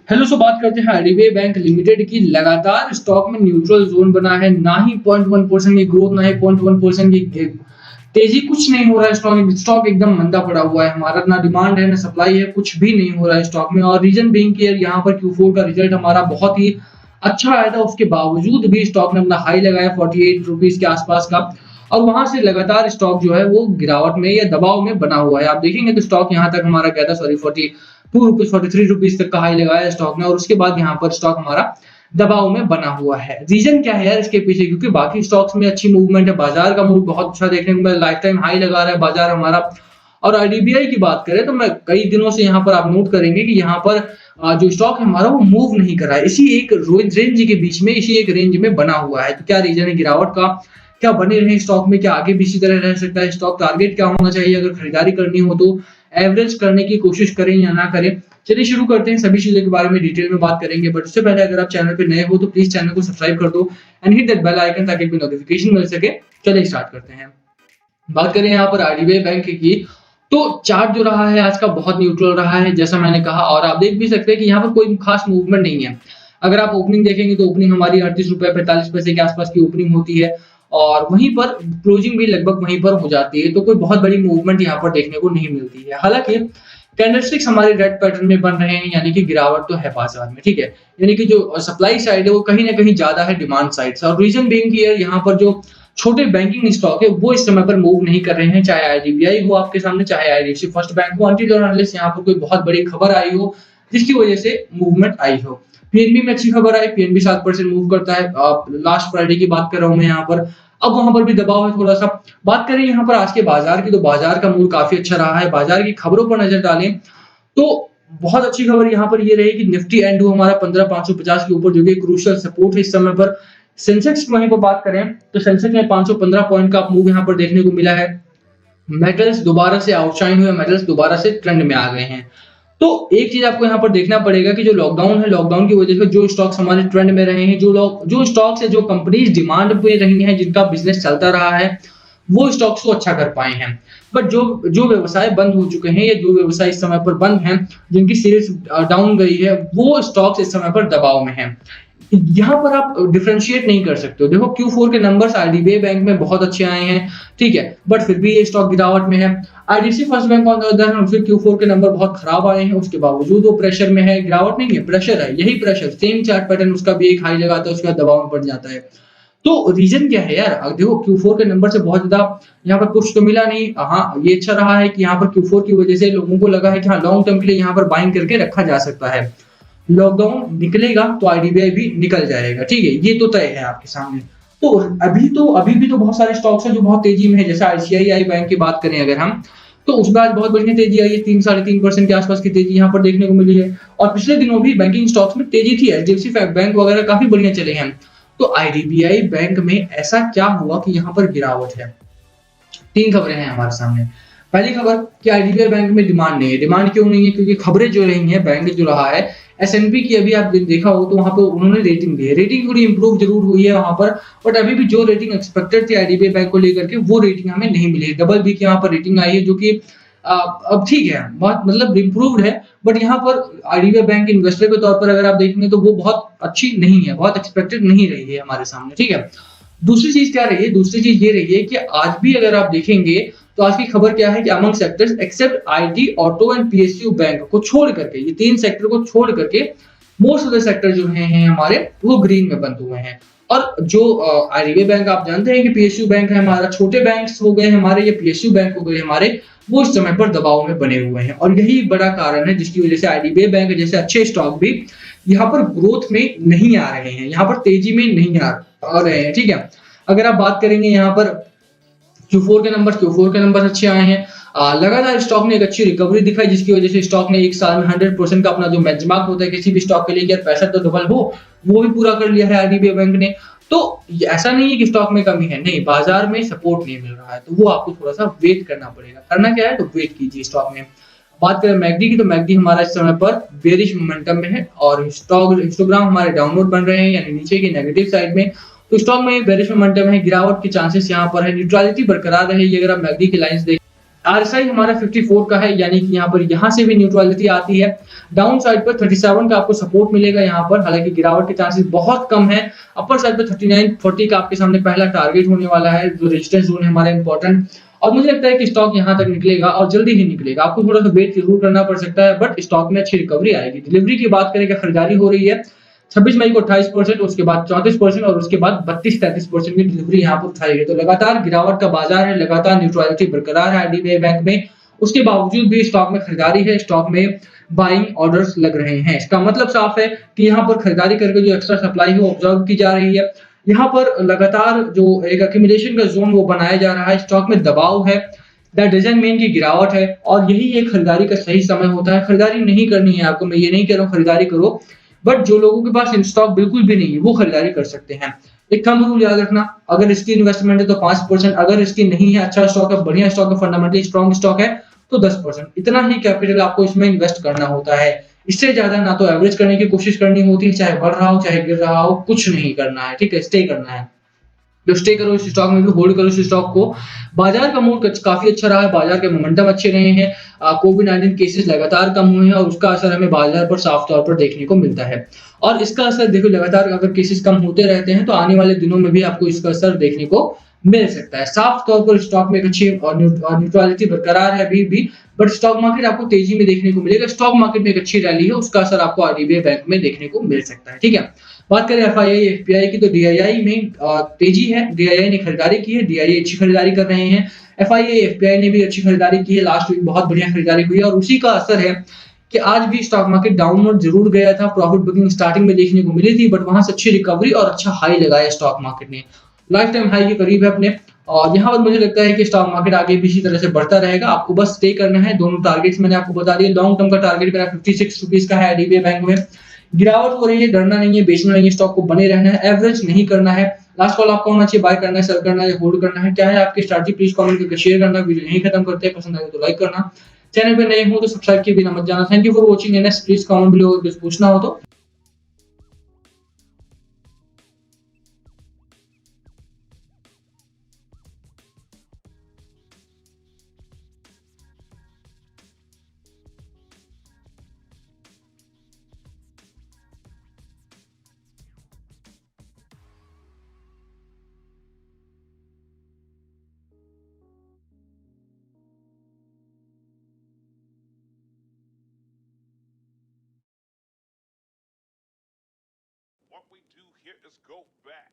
Hello, सो बात करते हैं आईडीबीआई बैंक लिमिटेड की। लगातार स्टॉक में न्यूट्रल जोन बना है, ना ही 0.1% की ग्रोथ, ना ही 0.1% की तेजी, कुछ नहीं हो रहा है। स्टॉक स्टॉक एकदम मंदा पड़ा हुआ है हमारा, ना डिमांड है ना सप्लाई है, कुछ भी नहीं हो रहा है स्टॉक में। और रीजन बीइंग कि यहाँ पर Q4 का रिजल्ट हमारा बहुत ही अच्छा आया था, उसके बावजूद भी स्टॉक ने अपना हाई लगाया 48 रुपीज के आसपास का। और वहां से लगातार स्टॉक जो है वो गिरावट में या दबाव में बना हुआ है। आप देखेंगे तो स्टॉक यहाँ तक हमारा गया था, सॉरी 42 रुपीज 43 रुपीज तक का हाई लगाया स्टॉक ने, और उसके बाद यहाँ पर स्टॉक हमारा दबाव में बना हुआ है। रीजन क्या है यार इसके पीछे? क्योंकि बाकी स्टॉक्स में अच्छी मूवमेंट है, बाजार का मूड बहुत अच्छा देखने को मिला, लाइफ टाइम हाई लगा रहा है बाजार हमारा। और आईडीबीआई की बात करें तो मैं कई दिनों से यहाँ पर आप नोट करेंगे कि यहाँ पर जो स्टॉक है हमारा वो मूव नहीं कर रहा है, इसी एक रेंज के बीच में, इसी एक रेंज में बना हुआ है। तो क्या रीजन है गिरावट का? क्या बने रहे स्टॉक में? क्या आगे भी इसी तरह रह सकता है? स्टॉक टारगेट क्या होना चाहिए अगर खरीदारी करनी हो तो? एवरेज करने की कोशिश करें या ना करें? चलिए शुरू करते हैं, सभी चीजों के बारे में डिटेल में बात करेंगे। बट उससे पहले अगर आप चैनल पे नए हो तो प्लीज चैनल को सब्सक्राइब कर दो and hit that bell icon ताकि नोटिफिकेशन मिल सके। चलिए स्टार्ट करते हैं। बात करें यहाँ पर आरबीआई बैंक की, तो चार्ट जो रहा है आज का बहुत न्यूट्रल रहा है जैसा मैंने कहा, और आप देख भी सकते हैं कि यहाँ पर कोई खास मूवमेंट नहीं है। अगर आप ओपनिंग देखेंगे तो ओपनिंग हमारी 38 रुपए 45 पैसे के आसपास की ओपनिंग होती है, और वहीं पर क्लोजिंग भी लगभग वहीं पर हो जाती है। तो कोई बहुत बड़ी मूवमेंट यहाँ पर देखने को नहीं मिलती है। हालांकि कैंडलस्टिक्स हमारे रेड पैटर्न में बन रहे हैं, यानी कि गिरावट तो है बाजार में, ठीक है। यानी कि जो सप्लाई साइड है वो कहीं ना कहीं ज्यादा है डिमांड साइड से। और रीजन बीइंग कि यहाँ पर जो छोटे बैंकिंग स्टॉक है वो इस समय पर मूव नहीं कर रहे हैं, चाहे आईडीबीआई हो आपके सामने, चाहे आईडीएफसी फर्स्ट बैंक हो, अनटिल और अनलेस यहाँ पर कोई बहुत बड़ी खबर आई हो जिसकी वजह से मूवमेंट आई हो। पीएनबी में अच्छी खबर आई, पीएनबी 7% मूव करता है। लास्ट फ्राइडे की बात कर रहा हूं मैं यहाँ पर, अब वहां पर भी दबाव है थोड़ा सा। बात करें यहाँ पर आज के बाजार की, तो बाजार का मूड काफी अच्छा रहा है। बाजार की खबरों पर नजर डालें तो बहुत अच्छी खबर यहाँ पर ये रही कि निफ्टी एंड हमारा 15,550 के ऊपर, जो कि क्रूशियल सपोर्ट है इस समय पर। सेंसेक्स वहीं पर बात करें तो सेंसेक्स में 515 पॉइंट का मूव यहाँ पर देखने को मिला है। मेटल्स दोबारा से आउटशाइन हुए, मेटल्स दोबारा से ट्रेंड में आ गए हैं। तो एक चीज आपको यहाँ पर देखना पड़ेगा कि जो लॉकडाउन है, लॉकडाउन की वजह से जो स्टॉक्स हमारे ट्रेंड में रहे हैं, जो स्टॉक्स है, जो कंपनीज डिमांड पे रही हैं, जिनका बिजनेस चलता रहा है, वो स्टॉक्स को अच्छा कर पाए हैं। बट जो जो व्यवसाय बंद हो चुके हैं या जो व्यवसाय इस समय पर बंद हैं, जिनकी सेल्स डाउन गई है, वो स्टॉक्स इस समय पर दबाव में हैं। यहाँ पर आप डिफरेंशिएट नहीं कर सकते हो। देखो Q4 के नंबर्स आईडीबीआई बैंक में बहुत अच्छे आए हैं, ठीक है, बट फिर भी ये स्टॉक गिरावट में है। IDC first bank on the other hand, फिर Q4 के नंबर बहुत खराब आए हैं, उसके बावजूद वो प्रेशर में है। गिरावट नहीं है, प्रेशर है, यही प्रेशर, सेम चार्ट पैटर्न, उसका भी एक हाई लगाता है, उसके बाद दबाव में पड़ जाता है। तो रीजन क्या है यार? अब देखो Q4 के नंबर से बहुत ज्यादा यहाँ पर कुछ तो मिला नहीं। हाँ, ये अच्छा रहा है कि यहाँ पर Q4 की वजह से लोगों को लगा है कि हाँ, लॉन्ग टर्म के लिए यहाँ पर बाइंग करके रखा जा सकता है। लॉकडाउन निकलेगा तो आईडीबीआई भी निकल जाएगा, ठीक है, ये तो तय है आपके सामने। तो अभी भी तो बहुत सारे स्टॉक्स हैं जो बहुत तेजी में है। जैसे आईसीआईसीआई बैंक की बात करें अगर हम, तो उसमें आज बहुत बढ़िया तेजी आई है, 3 साढ़े 3% के आसपास की तेजी यहाँ पर देखने को मिली है। और पिछले दिनों भी बैंकिंग स्टॉक्स में तेजी थी, एचडीएफसी बैंक वगैरह काफी बढ़िया चले हैं। तो आईडीबीआई बैंक में ऐसा क्या हुआ कि यहाँ पर गिरावट है? तीन खबरें हैं हमारे सामने। पहली खबर कि आईडीबीआई बैंक में डिमांड नहीं है। डिमांड क्यों नहीं है? क्योंकि खबरें जो रही हैं, बैंक जो रहा है, एसएनपी की अभी आप देखा हो तो वहां पर उन्होंने रेटिंग दी है। रेटिंग थोड़ी इंप्रूव जरूर हुई है वहां पर, बट अभी भी जो रेटिंग एक्सपेक्टेड थी आईडीबीआई बैंक को लेकर के, वो रेटिंग हमें नहीं मिली है। डबल बी की यहाँ पर रेटिंग आई है, जो कि अब ठीक है, बहुत मतलब इम्प्रूव्ड है, बट यहाँ पर आईडीबीआई बैंक इन्वेस्टर के तौर पर अगर आप देखेंगे तो वो बहुत अच्छी नहीं है, बहुत एक्सपेक्टेड नहीं रही है हमारे सामने, ठीक है। दूसरी चीज क्या रही है? दूसरी चीज ये रही है कि आज भी अगर आप देखेंगे तो आज की खबर क्या है कि among sectors except IT, auto and PSU bank को छोड़ करके, ये तीन सेक्टर को छोड़ करके मोस्ट ऑफ द सेक्टर जो हैं हमारे, वो ग्रीन में बंद हुए हैं। और जो आईडीबीआई बैंक आप जानते हैं कि पीएसयू बैंक है हमारा, छोटे बैंक्स हो गए हमारे, ये पीएसयू बैंक हो गए हमारे, वो इस समय पर दबाव में बने हुए हैं। और यही बड़ा कारण है जिसकी वजह से आईडीबीआई बैंक जैसे अच्छे स्टॉक भी यहाँ पर ग्रोथ में नहीं आ रहे हैं, यहाँ पर तेजी में नहीं आ रहे हैं, ठीक है। अगर आप बात करेंगे यहाँ पर Q4 के नंबर अच्छे आए हैं। लगातार स्टॉक ने एक अच्छी रिकवरी दिखाई, जिसकी वजह से स्टॉक ने एक साल में 100% का अपना जो बेंचमार्क होता है किसी भी स्टॉक के लिए कि यार पैसा तो डबल हो, वो भी पूरा कर लिया है आईडीबीआई बैंक ने। तो ऐसा नहीं है कि स्टॉक में कमी है, नहीं, बाजार में सपोर्ट नहीं मिल रहा है, तो वो आपको थोड़ा सा वेट करना पड़ेगा। करना क्या है? तो वेट कीजिए स्टॉक में। बात करें मैकडी की, तो मैकडी हमारा इस समय पर बेरिश मोमेंटम में है, और स्टॉक हिस्टोग्राम हमारे डाउनवर्ड बन रहे हैं, यानी नीचे की नेगेटिव साइड में। तो स्टॉक में बेरिश मोमेंटम है, गिरावट के चांसेस यहाँ पर है, न्यूट्रलिटी बरकरार रहेगी। अगर आप मैकडी की लाइंस देखें आरएसआई हमारा 54 का है, यानी कि यहाँ पर यहाँ से भी न्यूट्रलिटी आती है। डाउन साइड पर 37 का आपको सपोर्ट मिलेगा यहाँ पर, हालांकि गिरावट के चांसेस बहुत कम है। अपर साइड पर 39 40 का आपके सामने पहला टारगेट होने वाला है, जो रेजिस्टेंस जोन है हमारा इंपॉर्टेंट। और मुझे लगता है कि स्टॉक यहाँ तक निकलेगा और जल्दी ही निकलेगा। आपको थोड़ा सा वेट जरूर करना पड़ सकता है, बट स्टॉक में अच्छी रिकवरी आएगी। डिलीवरी की बात करें, क्या खरीदारी हो रही है 26 मई को 28%, उसके बाद 34% और उसके बाद 32-33% की डिलीवरी यहाँ पर उठाई गई। तो लगातार गिरावट का बाजार है, लगातार न्यूट्रलिटी बरकरार है आईडीबीआई बैंक में। उसके बावजूद भी स्टॉक में खरीदारी है, स्टॉक में बाइंग ऑर्डर्स लग रहे हैं। इसका मतलब साफ है कि यहाँ पर खरीदारी करके जो एक्स्ट्रा सप्लाई है वो ऑब्जर्व की जा रही है। यहाँ पर लगातार जो एक अक्यूमुलेशन का जोन वो बनाया जा रहा है, स्टॉक में दबाव है, दैट डजंट मीन की गिरावट है। और यही एक खरीदारी का सही समय होता है। खरीदारी नहीं करनी है आपको, मैं ये नहीं कह रहा हूँ खरीदारी करो, बट जो लोगों के पास इन स्टॉक बिल्कुल भी नहीं है वो खरीदारी कर सकते हैं। एक थंब रूल याद रखना, अगर इसकी इन्वेस्टमेंट है तो 5%, अगर इसकी नहीं है, अच्छा स्टॉक है, बढ़िया स्टॉक है, फंडामेंटली स्ट्रॉन्ग स्टॉक है, तो 10%। इतना ही कैपिटल आपको इसमें इन्वेस्ट करना होता है। इससे ज्यादा ना तो एवरेज करने की कोशिश करनी होती है, चाहे बढ़ रहा हो चाहे गिर रहा हो, कुछ नहीं करना है। ठीक है, स्टे करना है। तो स्टे करो इस स्टॉक में भी, होल्ड करो इस स्टॉक को। बाजार का मूड काफी अच्छा रहा है, बाजार के मोमेंटम अच्छे रहे हैं। कोविड-19 केसेस लगातार कम हुए हैं और उसका असर हमें बाजार पर साफ तौर पर देखने को मिलता है। और इसका असर देखो, लगातार अगर केसेस कम होते रहते हैं तो आने वाले दिनों में भी आपको इसका असर देखने को मिल सकता है। साफ तौर पर स्टॉक में एक अच्छी और न्यूट्रलिटी बरकरार है अभी भी, बट स्टॉक मार्केट आपको तेजी में देखने को मिलेगा। स्टॉक मार्केट में एक अच्छी रैली है, उसका असर आपको आरबीआई बैंक में देखने को मिल सकता है। ठीक है, बात करें एफआईआई एफपीआई की, तो डीआईआई में तेजी है। डीआईआई ने खरीदारी की है, डीआईआई अच्छी खरीदारी कर रहे हैं। एफआईआई एफपीआई ने भी अच्छी खरीदारी की है, लास्ट वीक बहुत बढ़िया खरीदारी हुई है और उसी का असर है कि आज भी स्टॉक मार्केट डाउनवर्ड जरूर गया था। प्रॉफिट बुकिंग स्टार्टिंग में देखने को मिली थी, बट वहां से अच्छी रिकवरी और अच्छा हाई लगाया स्टॉक मार्केट ने, लाइफ टाइम हाई के करीब है अपने। और यहाँ पर मुझे लगता है कि स्टॉक मार्केट आगे भी इसी तरह से बढ़ता रहेगा। आपको बस स्टे करना है। दोनों टारगेट्स मैंने आपको बता दिए। लॉन्ग टर्म का टारगेट मेरा 56 रुपीज का है आईडीबीआई बैंक में। गिरावट हो रही है, डरना नहीं है, बेचना नहीं है, स्टॉक को बने रहना है, एवरेज नहीं करना है। लास्ट कॉल आपका होना चाहिए, बाय करना है, सेल करना है, होल्ड करना है, क्या है आपकी स्ट्रैटेजी, प्लीज कमेंट करके शेयर करना। वीडियो यहीं खत्म करते हैं, पसंद आए तो लाइक करना, चैनल पे नए हो तो सब्सक्राइब किए बिना मत जाना। Thank you for watching NS, please comment below अगर कुछ पूछना हो तो। What we do here is go back.